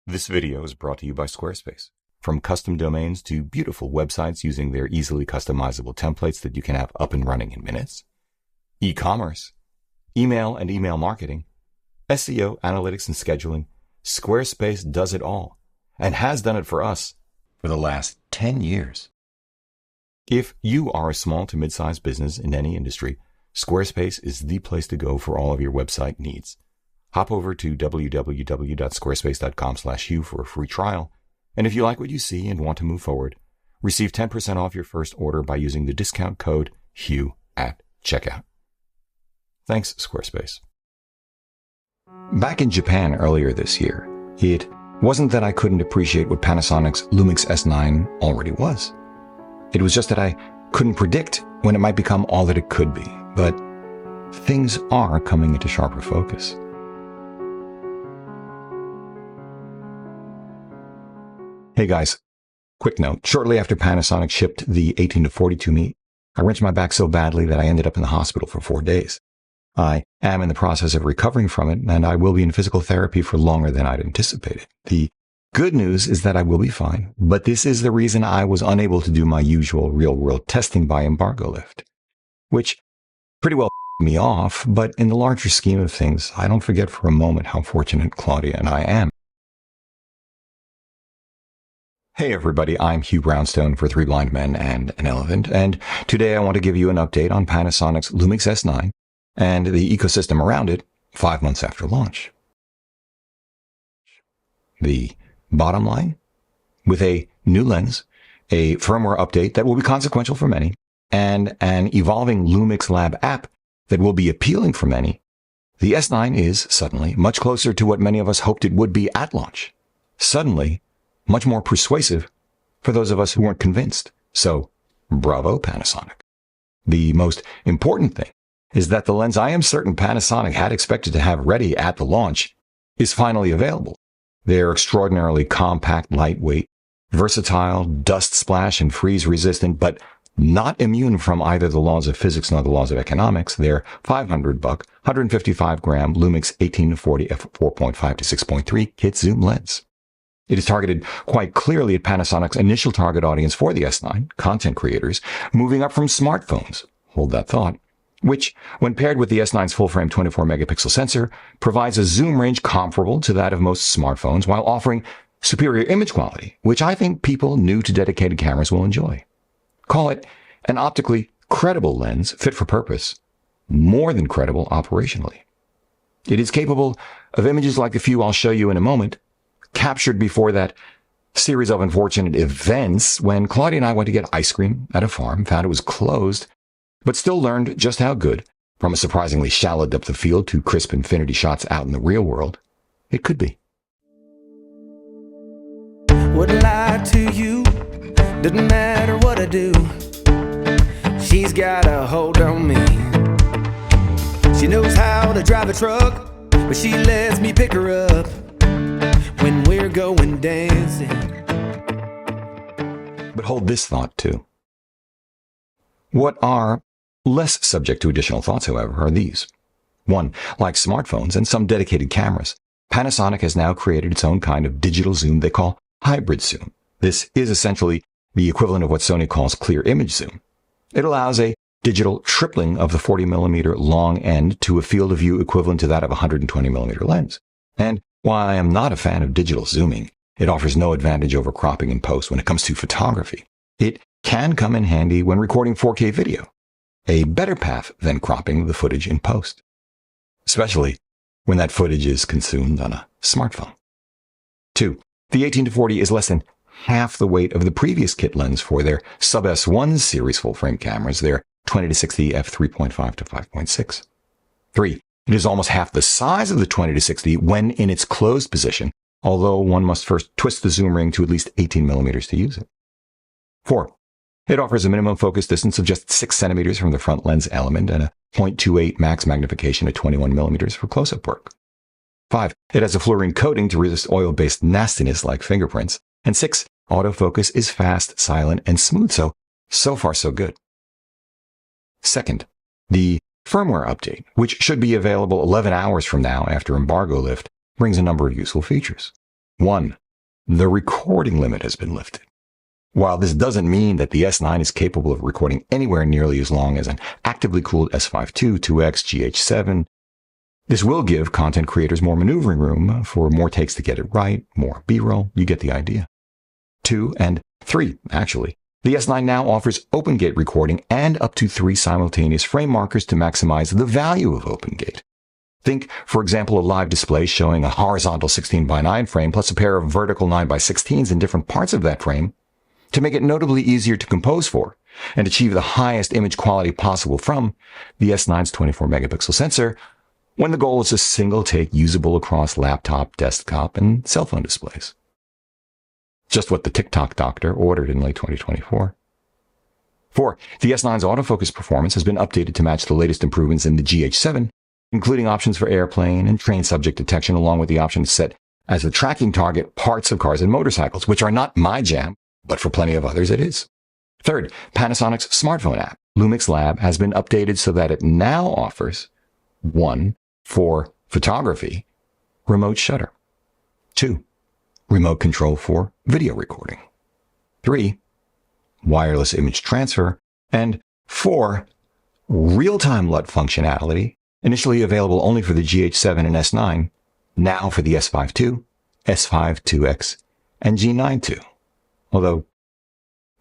This video is brought to you by Squarespace. From custom domains to beautiful websites using their easily customizable templates that you can have up and running in minutes, e-commerce, email and email marketing, SEO, analytics, and scheduling, Squarespace does it all and has done it for us for the last 10 years. If you are a small to mid-sized business in any industry, Squarespace is the place to go for all of your website needs. Hop over to www.squarespace.com/Hugh for a free trial. And if you like what you see and want to move forward, receive 10% off your first order by using the discount code Hugh at checkout. Thanks, Squarespace. Back in Japan earlier this year, it wasn't that I couldn't appreciate what Panasonic's Lumix S9 already was. It was just that I couldn't predict when it might become all that it could be. But things are coming into sharper focus. Hey guys, quick note. Shortly after Panasonic shipped the 18-40 to me, I wrenched my back so badly that I ended up in the hospital for 4 days. I am in the process of recovering from it, and I will be in physical therapy for longer than I'd anticipated. The good news is that I will be fine, but this is the reason I was unable to do my usual real-world testing by embargo lift, which pretty well me off, but in the larger scheme of things, I don't forget for a moment how fortunate Claudia and I am. Hey everybody, I'm Hugh Brownstone for Three Blind Men and an Elephant, and today I want to give you an update on Panasonic's Lumix S9 and the ecosystem around it 5 months after launch. The bottom line? With a new lens, a firmware update that will be consequential for many, and an evolving Lumix Lab app that will be appealing for many, the S9 is suddenly much closer to what many of us hoped it would be at launch. Suddenly, much more persuasive for those of us who weren't convinced. So, bravo, Panasonic. The most important thing is that the lens I am certain Panasonic had expected to have ready at the launch is finally available. They're extraordinarily compact, lightweight, versatile, dust splash, and freeze resistant, but not immune from either the laws of physics nor the laws of economics. Their $500, 155-gram Lumix 18-40 f4.5 to 6.3 kit zoom lens. It is targeted quite clearly at Panasonic's initial target audience for the S9, content creators, moving up from smartphones, hold that thought, which, when paired with the S9's full-frame 24-megapixel sensor, provides a zoom range comparable to that of most smartphones while offering superior image quality, which I think people new to dedicated cameras will enjoy. Call it an optically credible lens fit for purpose, more than credible operationally. It is capable of images like the few I'll show you in a moment, captured before that series of unfortunate events when Claudia and I went to get ice cream at a farm, found it was closed, but still learned just how good, from a surprisingly shallow depth of field to crisp infinity shots out in the real world, it could be. Wouldn't lie to you, doesn't matter what I do. She's got a hold on me. She knows how to drive a truck, but she lets me pick her up when we're going dancing. But hold this thought too. What are less subject to additional thoughts, however, are these. 1. Like smartphones and some dedicated cameras, Panasonic has now created its own kind of digital zoom they call hybrid zoom. This is essentially the equivalent of what Sony calls clear image zoom. It allows a digital tripling of the 40mm long end to a field of view equivalent to that of a 120mm lens. And while I am not a fan of digital zooming, it offers no advantage over cropping in post when it comes to photography. It can come in handy when recording 4K video, a better path than cropping the footage in post, especially when that footage is consumed on a smartphone. 2. The 18-40 is less than half the weight of the previous kit lens for their sub-S1 series full-frame cameras, their 20-60 f3.5 to 5.6. 3. It is almost half the size of the 20-60 when in its closed position, although one must first twist the zoom ring to at least 18mm to use it. 4. It offers a minimum focus distance of just 6 centimeters from the front lens element and a 0.28 max magnification at 21mm for close-up work. 5. It has a fluorine coating to resist oil-based nastiness like fingerprints. And 6. Autofocus is fast, silent, and smooth, so far so good. Second, the firmware update, which should be available 11 hours from now after embargo lift, brings a number of useful features. 1. The recording limit has been lifted. While this doesn't mean that the S9 is capable of recording anywhere nearly as long as an actively cooled S5 II, 2X, GH7, this will give content creators more maneuvering room for more takes to get it right, more B-roll. You get the idea. 2 and 3, actually. The S9 now offers OpenGate recording and up to 3 simultaneous frame markers to maximize the value of OpenGate. Think, for example, a live display showing a horizontal 16:9 frame plus a pair of vertical 9:16s in different parts of that frame to make it notably easier to compose for and achieve the highest image quality possible from the S9's 24-megapixel sensor when the goal is a single take usable across laptop, desktop, and cell phone displays. Just what the TikTok doctor ordered in late 2024. 4. The S9's autofocus performance has been updated to match the latest improvements in the GH7, including options for airplane and train subject detection, along with the option to set as the tracking target parts of cars and motorcycles, which are not my jam, but for plenty of others it is. 3rd, Panasonic's smartphone app, Lumix Lab, has been updated so that it now offers 1. For photography, remote shutter. 2. Remote control for video recording. 3. Wireless image transfer. And 4. Real-time LUT functionality, initially available only for the GH7 and S9, now for the S5 II, S5 2X, and G9 II. Although,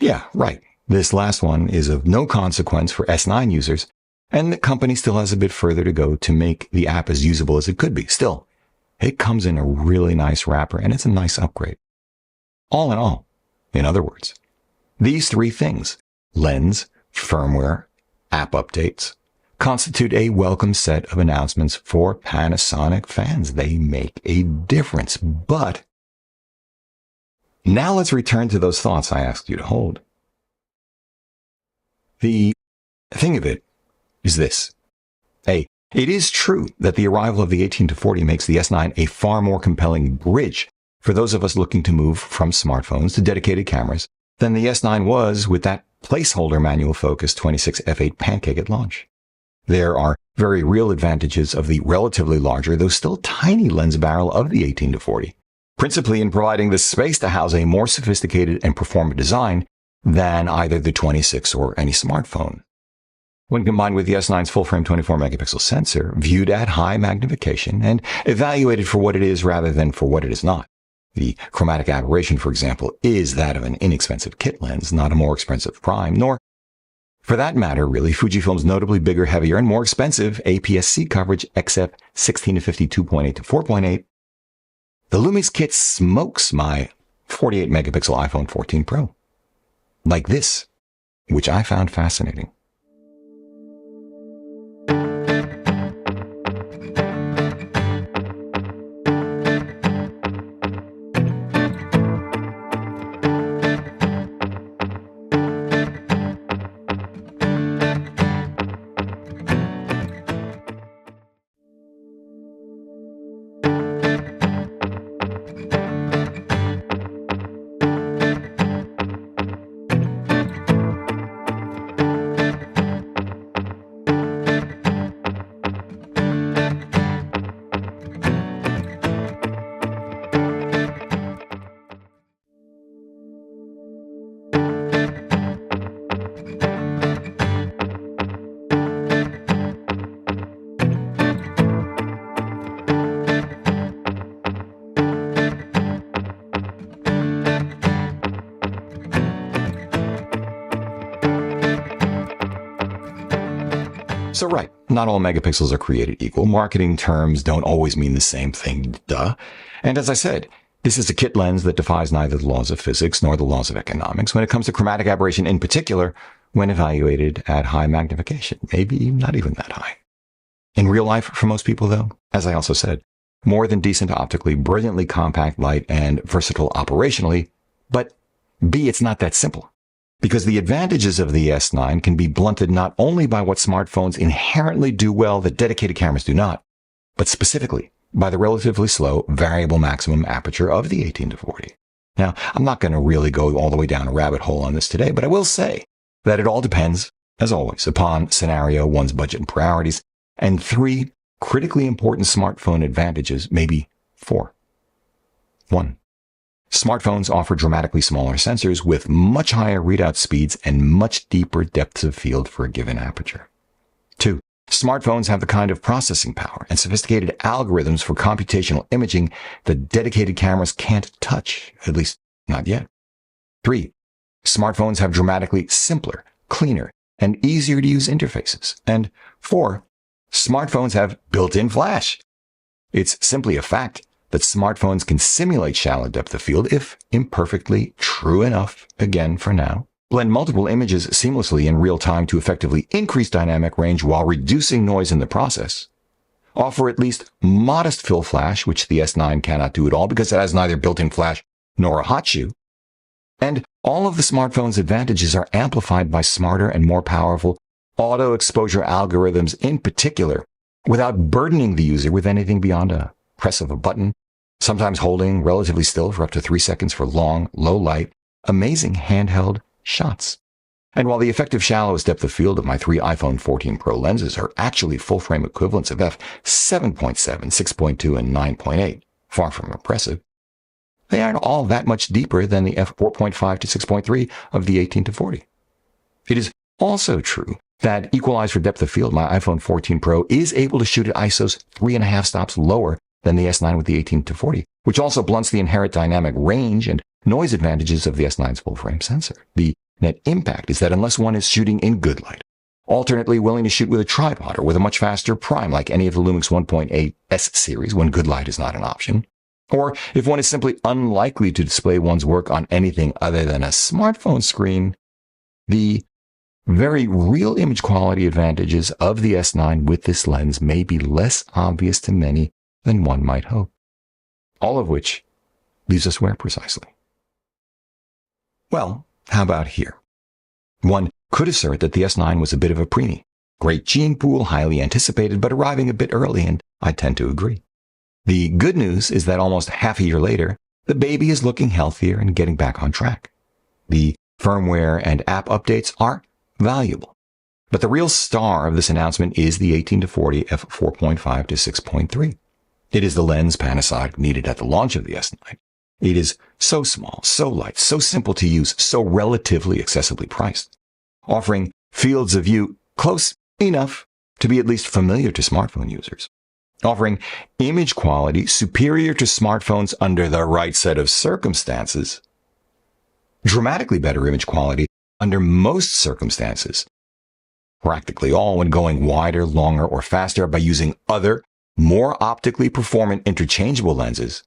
yeah, right, this last one is of no consequence for S9 users, and the company still has a bit further to go to make the app as usable as it could be. Still, it comes in a really nice wrapper, and it's a nice upgrade. All in all, in other words, these 3 things, lens, firmware, app updates, constitute a welcome set of announcements for Panasonic fans. They make a difference. But now let's return to those thoughts I asked you to hold. The thing of it is this. A, it is true that the arrival of the 18-40 makes the S9 a far more compelling bridge for those of us looking to move from smartphones to dedicated cameras than the S9 was with that placeholder manual focus 26 f8 pancake at launch. There are very real advantages of the relatively larger, though still tiny lens barrel of the 18-40, principally in providing the space to house a more sophisticated and performant design than either the 26 or any smartphone. When combined with the S9's full-frame 24-megapixel sensor, viewed at high magnification and evaluated for what it is rather than for what it is not. The chromatic aberration, for example, is that of an inexpensive kit lens, not a more expensive prime, nor, for that matter, really, Fujifilm's notably bigger, heavier, and more expensive APS-C coverage XF 16-50 2.8 to 4.8. The Lumix kit smokes my 48-megapixel iPhone 14 Pro. Like this, which I found fascinating. So right, not all megapixels are created equal. Marketing terms don't always mean the same thing, duh. And as I said, this is a kit lens that defies neither the laws of physics nor the laws of economics when it comes to chromatic aberration in particular when evaluated at high magnification, maybe not even that high. In real life, for most people though, as I also said, more than decent optically, brilliantly compact, light, and versatile operationally, but B, it's not that simple. Because the advantages of the S9 can be blunted not only by what smartphones inherently do well that dedicated cameras do not, but specifically by the relatively slow variable maximum aperture of the 18-40. Now, I'm not going to really go all the way down a rabbit hole on this today, but I will say that it all depends, as always, upon scenario, one's budget and priorities, and 3 critically important smartphone advantages, maybe 4. 1. Smartphones offer dramatically smaller sensors with much higher readout speeds and much deeper depths of field for a given aperture. 2. Smartphones have the kind of processing power and sophisticated algorithms for computational imaging that dedicated cameras can't touch, at least not yet. 3. Smartphones have dramatically simpler, cleaner, and easier to use interfaces. And 4. Smartphones have built-in flash. It's simply a fact that smartphones can simulate shallow depth of field if imperfectly true enough, again for now, blend multiple images seamlessly in real time to effectively increase dynamic range while reducing noise in the process, offer at least modest fill flash, which the S9 cannot do at all because it has neither built-in flash nor a hot shoe, and all of the smartphone's advantages are amplified by smarter and more powerful auto exposure algorithms in particular, without burdening the user with anything beyond a press of a button, sometimes holding relatively still for up to 3 seconds for long, low light, amazing handheld shots. And while the effective shallowest depth of field of my 3 iPhone 14 Pro lenses are actually full-frame equivalents of f7.7, 6.2, and 9.8, far from impressive, they aren't all that much deeper than the f4.5 to 6.3 of the 18 to 40. It is also true that equalized for depth of field, my iPhone 14 Pro is able to shoot at ISOs 3.5 stops lower than the S9 with the 18 to 40, which also blunts the inherent dynamic range and noise advantages of the S9's full-frame sensor. The net impact is that unless one is shooting in good light, alternately willing to shoot with a tripod or with a much faster prime like any of the Lumix 1.8 S series when good light is not an option, or if one is simply unlikely to display one's work on anything other than a smartphone screen, the very real image quality advantages of the S9 with this lens may be less obvious to many than one might hope. All of which leaves us where precisely? Well, how about here? One could assert that the S9 was a bit of a preemie. Great gene pool, highly anticipated, but arriving a bit early, and I tend to agree. The good news is that almost half a year later, the baby is looking healthier and getting back on track. The firmware and app updates are valuable. But the real star of this announcement is the 18 to 40 f4.5 to 6.3. It is the lens Panasonic needed at the launch of the S9. It is so small, so light, so simple to use, so relatively accessibly priced, offering fields of view close enough to be at least familiar to smartphone users, offering image quality superior to smartphones under the right set of circumstances, dramatically better image quality under most circumstances, practically all when going wider, longer, or faster by using other, more optically performant interchangeable lenses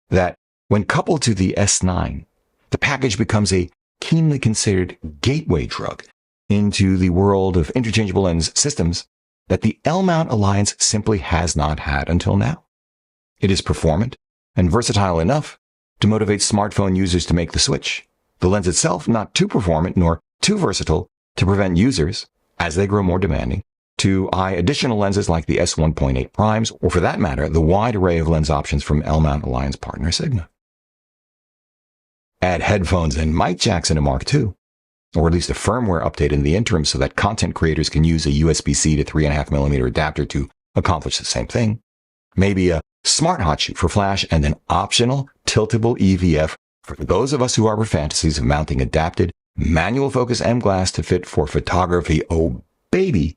that, when coupled to the S9, the package becomes a keenly considered gateway drug into the world of interchangeable lens systems that the L-mount Alliance simply has not had until now. It is performant and versatile enough to motivate smartphone users to make the switch. The lens itself not too performant nor too versatile to prevent users, as they grow more demanding, to eye additional lenses like the S1.8 primes, or for that matter, the wide array of lens options from L-mount Alliance partner Sigma. Add headphones and mic jacks in a Mark II, or at least a firmware update in the interim so that content creators can use a USB-C to 3.5mm adapter to accomplish the same thing. Maybe a smart hot shoe for flash and an optional tiltable EVF for those of us who harbor fantasies of mounting adapted manual focus M-glass to fit for photography. Oh, baby.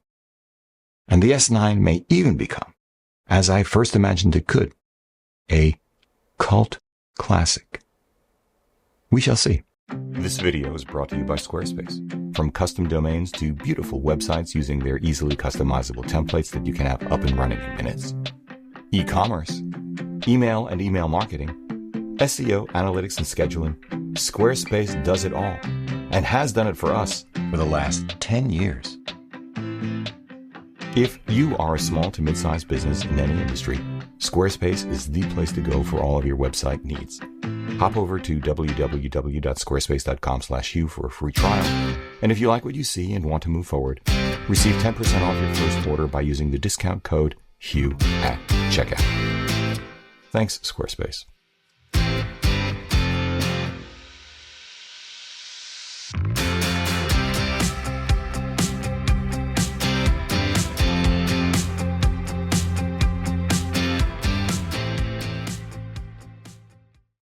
And the S9 may even become, as I first imagined it could, a cult classic. We shall see. This video is brought to you by Squarespace. From custom domains to beautiful websites using their easily customizable templates that you can have up and running in minutes. E-commerce, email and email marketing, SEO, analytics and scheduling. Squarespace does it all and has done it for us for the last 10 years. If you are a small to mid-sized business in any industry, Squarespace is the place to go for all of your website needs. Hop over to www.squarespace.com/Hugh for a free trial. And if you like what you see and want to move forward, receive 10% off your first order by using the discount code Hugh at checkout. Thanks, Squarespace.